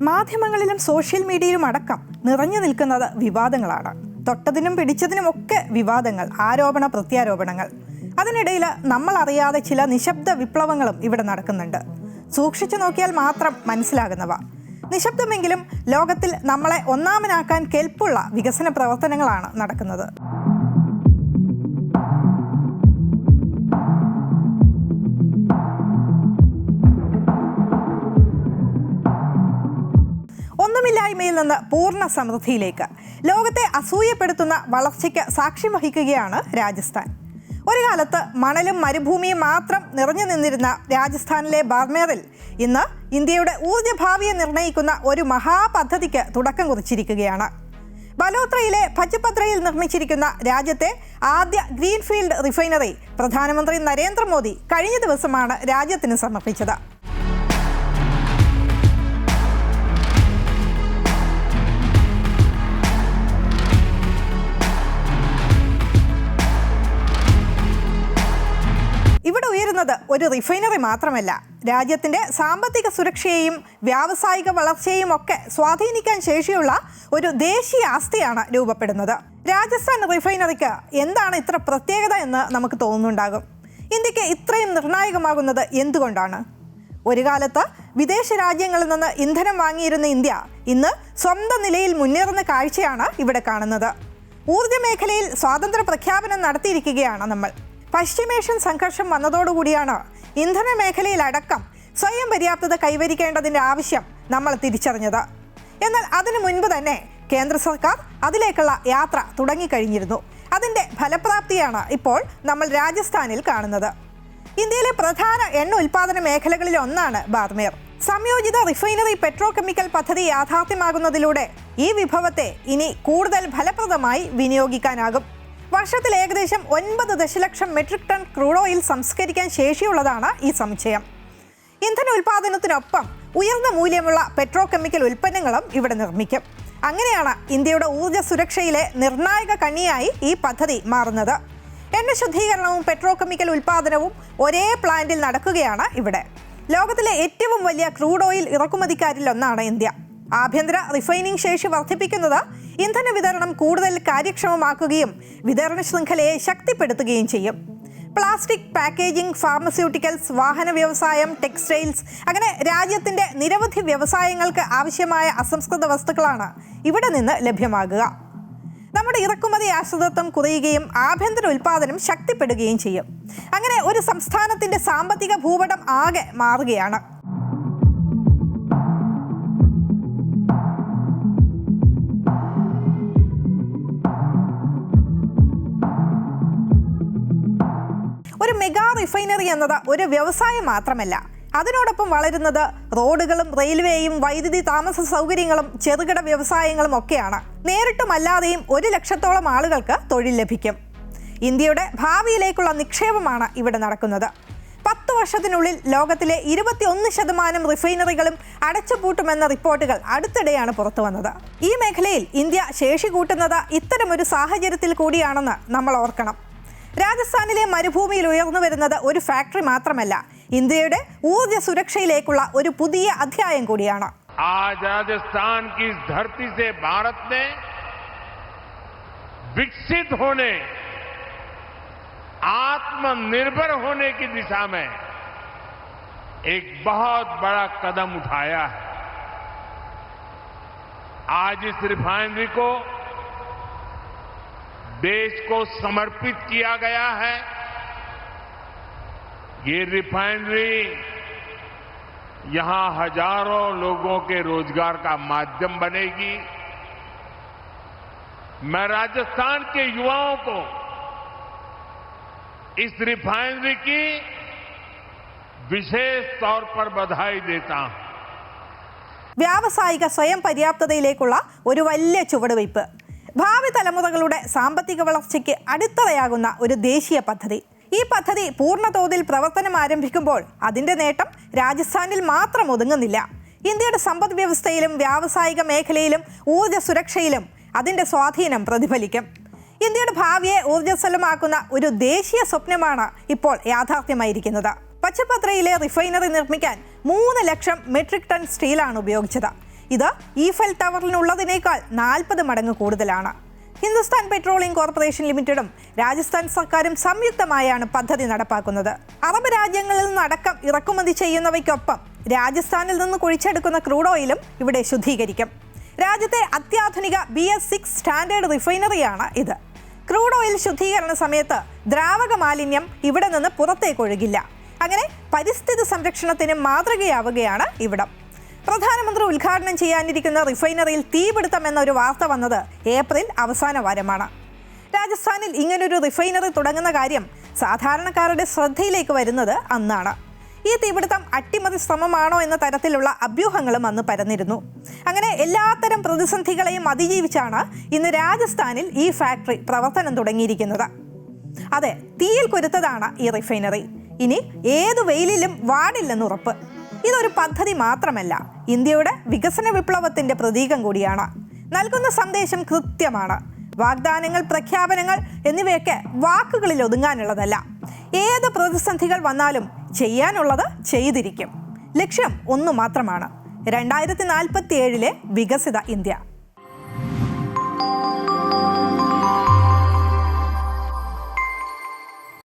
മാധ്യമങ്ങളിലും സോഷ്യൽ മീഡിയയിലും അടക്കം നിറഞ്ഞു നിൽക്കുന്നത് വിവാദങ്ങളാണ്. തൊട്ടതിനും പിടിച്ചതിനുമൊക്കെ വിവാദങ്ങൾ, ആരോപണ പ്രത്യാരോപണങ്ങൾ. അതിനിടയിൽ നമ്മൾ അറിയാതെ ചില നിശബ്ദ വിപ്ലവങ്ങളും ഇവിടെ നടക്കുന്നുണ്ട്. സൂക്ഷിച്ചു നോക്കിയാൽ മാത്രം മനസ്സിലാകുന്നവ. നിശബ്ദമെങ്കിലും ലോകത്തിൽ നമ്മളെ ഒന്നാമനാക്കാൻ കെൽപ്പുള്ള വികസന പ്രവർത്തനങ്ങളാണ് നടക്കുന്നത്. ഒന്നുമില്ലായ്മയിൽ നിന്ന് പൂർണ്ണ സമൃദ്ധിയിലേക്ക് ലോകത്തെ അസൂയപ്പെടുത്തുന്ന വളർച്ചയ്ക്ക് സാക്ഷ്യം വഹിക്കുകയാണ് രാജസ്ഥാൻ. ഒരു കാലത്ത് മണലും മരുഭൂമിയും മാത്രം നിറഞ്ഞു നിന്നിരുന്ന രാജസ്ഥാനിലെ ബാർമേറിൽ ഇന്ന് ഇന്ത്യയുടെ ഊർജ്ജഭാവിയെ നിർണ്ണയിക്കുന്ന ഒരു മഹാപദ്ധതിക്ക് തുടക്കം കുറിച്ചിരിക്കുകയാണ്. ബലോത്രയിലെ ഭജ്പത്രയിൽ നിർമ്മിച്ചിരിക്കുന്ന രാജ്യത്തെ ആദ്യ ഗ്രീൻഫീൽഡ് റിഫൈനറി പ്രധാനമന്ത്രി നരേന്ദ്രമോദി കഴിഞ്ഞ ദിവസമാണ് രാജ്യത്തിന് സമർപ്പിച്ചത്. ഇവിടെ ഉയരുന്നത് ഒരു റിഫൈനറി മാത്രമല്ല, രാജ്യത്തിൻ്റെ സാമ്പത്തിക സുരക്ഷയെയും വ്യാവസായിക വളർച്ചയെയും ഒക്കെ സ്വാധീനിക്കാൻ ശേഷിയുള്ള ഒരു ദേശീയ ആസ്തിയാണ് രൂപപ്പെടുന്നത്. രാജസ്ഥാൻ റിഫൈനറിക്ക് എന്താണ് ഇത്ര പ്രത്യേകത എന്ന് നമുക്ക് തോന്നുന്നുണ്ടാകും. ഇന്ത്യക്ക് ഇത്രയും നിർണായകമാകുന്നത് എന്തുകൊണ്ടാണ്? ഒരു കാലത്ത് വിദേശ രാജ്യങ്ങളിൽ നിന്ന് ഇന്ധനം വാങ്ങിയിരുന്ന ഇന്ത്യ ഇന്ന് സ്വന്തം നിലയിൽ മുന്നേറുന്ന കാഴ്ചയാണ് ഇവിടെ കാണുന്നത്. ഊർജ്ജ മേഖലയിൽ സ്വാതന്ത്ര്യ പ്രഖ്യാപനം നടത്തിയിരിക്കുകയാണ് നമ്മൾ. പശ്ചിമേഷ്യൻ സംഘർഷം വന്നതോടുകൂടിയാണ് ഇന്ധന മേഖലയിലടക്കം സ്വയം പര്യാപ്തത കൈവരിക്കേണ്ടതിൻ്റെ ആവശ്യം നമ്മൾ തിരിച്ചറിഞ്ഞത്. എന്നാൽ അതിനു മുൻപ് തന്നെ കേന്ദ്ര സർക്കാർ അതിലേക്കുള്ള യാത്ര തുടങ്ങിക്കഴിഞ്ഞിരുന്നു. അതിൻ്റെ ഫലപ്രാപ്തിയാണ് ഇപ്പോൾ നമ്മൾ രാജസ്ഥാനിൽ കാണുന്നത്. ഇന്ത്യയിലെ പ്രധാന എണ്ണ ഉൽപ്പാദന മേഖലകളിൽ ഒന്നാണ് ബാർമേർ. സംയോജിത റിഫൈനറി പെട്രോ കെമിക്കൽ പദ്ധതി യാഥാർത്ഥ്യമാകുന്നതിലൂടെ ഈ വിഭവത്തെ ഇനി കൂടുതൽ ഫലപ്രദമായി വിനിയോഗിക്കാനാകും. വർഷത്തിൽ ഏകദേശം 9 ദശലക്ഷം മെട്രിക് ടൺ ക്രൂഡ് ഓയിൽ സംസ്കരിക്കാൻ ശേഷിയുള്ളതാണ് ഈ സമുച്ചയം. ഇന്ധന ഉൽപ്പാദനത്തിനൊപ്പം ഉയർന്ന മൂല്യമുള്ള പെട്രോ കെമിക്കൽ ഉൽപ്പന്നങ്ങളും ഇവിടെ നിർമ്മിക്കും. അങ്ങനെയാണ് ഇന്ത്യയുടെ ഊർജ്ജ സുരക്ഷയിലെ നിർണായക കണ്ണിയായി ഈ പദ്ധതി മാറുന്നത്. എണ്ണ ശുദ്ധീകരണവും പെട്രോ കെമിക്കൽ ഉൽപ്പാദനവും ഒരേ പ്ലാന്റിൽ നടക്കുകയാണ് ഇവിടെ. ലോകത്തിലെ ഏറ്റവും വലിയ ക്രൂഡ് ഓയിൽ ഇറക്കുമതിക്കാരിൽ ഒന്നാണ് ഇന്ത്യ. ആഭ്യന്തര റിഫൈനിങ് ശേഷി വർദ്ധിപ്പിക്കുന്നത് ഇന്ധന വിതരണം കൂടുതൽ കാര്യക്ഷമമാക്കുകയും വിതരണ ശൃംഖലയെ ശക്തിപ്പെടുത്തുകയും ചെയ്യും. പ്ലാസ്റ്റിക്, പാക്കേജിംഗ്, ഫാർമസ്യൂട്ടിക്കൽസ്, വാഹന വ്യവസായം, ടെക്സ്റ്റൈൽസ്, അങ്ങനെ രാജ്യത്തിൻ്റെ നിരവധി വ്യവസായങ്ങൾക്ക് ആവശ്യമായ അസംസ്കൃത വസ്തുക്കളാണ് ഇവിടെ നിന്ന് ലഭ്യമാകുക. നമ്മുടെ ഇറക്കുമതി ആശ്രിതത്വം കുറയുകയും ആഭ്യന്തര ഉൽപ്പാദനം ശക്തിപ്പെടുകയും ചെയ്യും. അങ്ങനെ ഒരു സംസ്ഥാനത്തിൻ്റെ സാമ്പത്തിക ഭൂപടം ആകെ മാറുകയാണ്. ഒരു മെഗാ റിഫൈനറി എന്നത് ഒരു വ്യവസായം മാത്രമല്ല, അതിനോടൊപ്പം വളരുന്നത് റോഡുകളും റെയിൽവേയും വൈദ്യുതി താമസ സൗകര്യങ്ങളും ചെറുകിട വ്യവസായങ്ങളും ഒക്കെയാണ്. നേരിട്ടും അല്ലാതെയും 1 ലക്ഷത്തോളം ആളുകൾക്ക് തൊഴിൽ ലഭിക്കും. ഇന്ത്യയുടെ ഭാവിയിലേക്കുള്ള നിക്ഷേപമാണ് ഇവിടെ നടക്കുന്നത്. 10 വർഷത്തിനുള്ളിൽ ലോകത്തിലെ 21% റിഫൈനറികളും അടച്ചുപൂട്ടുമെന്ന റിപ്പോർട്ടുകൾ അടുത്തിടെയാണ് പുറത്തു വന്നത്. ഈ മേഖലയിൽ ഇന്ത്യ ശേഷി കൂട്ടുന്നത് ഇത്തരമൊരു സാഹചര്യത്തിൽ കൂടിയാണെന്ന് നമ്മൾ ഓർക്കണം. രാജസ്ഥാനിലെ മരുഭൂമിയിൽ ഉയർന്നു വരുന്നത് ഒരു ഫാക്ടറി മാത്രമല്ല, ഇന്ത്യയുടെ ഊർജ്ജ സുരക്ഷയിലേക്കുള്ള ഒരു പുതിയ അധ്യായം കൂടിയാണ്. आज राजस्थान की इस धरती से भारत ने विकसित होने, आत्मनिर्भर होने की दिशा में एक बहुत बड़ा कदम उठाया है. आज इस रिफाइनरी को देश को समर्पित किया गया है. ये रिफाइनरी यहां हजारों लोगों के रोजगार का माध्यम बनेगी. मैं राजस्थान के युवाओं को इस रिफाइनरी की विशेष तौर पर बधाई देता हूं. വ്യാവസായിക സ്വയം പര്യാപ്തതയിലേക്കുള്ള ഒരു വലിയ ചുവടുവയ്പ്, ഭാവി തലമുറകളുടെ സാമ്പത്തിക വളർച്ചയ്ക്ക് അടിത്തറയാകുന്ന ഒരു ദേശീയ പദ്ധതി. ഈ പദ്ധതി പൂർണ്ണതോതിൽ പ്രവർത്തനം ആരംഭിക്കുമ്പോൾ അതിൻ്റെ നേട്ടം രാജസ്ഥാനിൽ മാത്രം ഒതുങ്ങുന്നില്ല. ഇന്ത്യയുടെ സമ്പദ് വ്യവസ്ഥയിലും വ്യാവസായിക മേഖലയിലും ഊർജ്ജ സുരക്ഷയിലും അതിൻ്റെ സ്വാധീനം പ്രതിഫലിക്കും. ഇന്ത്യയുടെ ഭാവിയെ ഊർജ്ജസ്വലമാക്കുന്ന ഒരു ദേശീയ സ്വപ്നമാണ് ഇപ്പോൾ യാഥാർത്ഥ്യമായിരിക്കുന്നത്. പച്ചപത്രയിലെ റിഫൈനറി നിർമ്മിക്കാൻ 3 ലക്ഷം മെട്രിക് ടൺ സ്റ്റീലാണ് ഉപയോഗിച്ചത്. ഇത് ഈഫൽ ടവറിനുള്ളതിനേക്കാൾ 40 മടങ്ങ് കൂടുതലാണ്. ഹിന്ദുസ്ഥാൻ പെട്രോളിയം കോർപ്പറേഷൻ ലിമിറ്റഡും രാജസ്ഥാൻ സർക്കാരും സംയുക്തമായാണ് പദ്ധതി നടപ്പാക്കുന്നത്. അറബ് രാജ്യങ്ങളിൽ നിന്നടക്കം ഇറക്കുമതി ചെയ്യുന്നവയ്ക്കൊപ്പം രാജസ്ഥാനിൽ നിന്ന് കുഴിച്ചെടുക്കുന്ന ക്രൂഡ് ഓയിലും ഇവിടെ ശുദ്ധീകരിക്കും. രാജ്യത്തെ അത്യാധുനിക BS6 സ്റ്റാൻഡേർഡ് റിഫൈനറിയാണ് ഇത്. ക്രൂഡ് ഓയിൽ ശുദ്ധീകരണ സമയത്ത് ദ്രാവക മാലിന്യം ഇവിടെ നിന്ന് പുറത്തേക്ക് ഒഴുകില്ല. അങ്ങനെ പരിസ്ഥിതി സംരക്ഷണത്തിന് മാതൃകയാവുകയാണ് ഇവിടം. പ്രധാനമന്ത്രി ഉദ്ഘാടനം ചെയ്യാനിരിക്കുന്ന റിഫൈനറിയിൽ തീപിടുത്തം എന്നൊരു വാർത്ത വന്നത് ഏപ്രിൽ അവസാന വാരമാണ്. രാജസ്ഥാനിൽ ഇങ്ങനൊരു റിഫൈനറി തുടങ്ങുന്ന കാര്യം സാധാരണക്കാരുടെ ശ്രദ്ധയിലേക്ക് വരുന്നത് അന്നാണ്. ഈ തീപിടുത്തം അട്ടിമറി ശ്രമമാണോ എന്ന തരത്തിലുള്ള അഭ്യൂഹങ്ങളും അന്ന് പരന്നിരുന്നു. അങ്ങനെ എല്ലാത്തരം പ്രതിസന്ധികളെയും അതിജീവിച്ചാണ് ഇന്ന് രാജസ്ഥാനിൽ ഈ ഫാക്ടറി പ്രവർത്തനം തുടങ്ങിയിരിക്കുന്നത്. അതെ, തീയിൽ കുരുത്തതാണ് ഈ റിഫൈനറി. ഇനി ഏതു വെയിലിലും വാടില്ലെന്ന് ഉറപ്പ്. ഇതൊരു പദ്ധതി മാത്രമല്ല, ഇന്ത്യയുടെ വികസന വിപ്ലവത്തിന്റെ പ്രതീകം കൂടിയാണ്. നൽകുന്ന സന്ദേശം കൃത്യമാണ്. വാഗ്ദാനങ്ങൾ, പ്രഖ്യാപനങ്ങൾ എന്നിവയൊക്കെ വാക്കുകളിൽ ഒതുങ്ങാനുള്ളതല്ല. ഏത് പ്രതിസന്ധികൾ വന്നാലും ചെയ്യാനുള്ളത് ചെയ്തിരിക്കും. ലക്ഷ്യം ഒന്നു മാത്രമാണ്: 2047 വികസിത ഇന്ത്യ.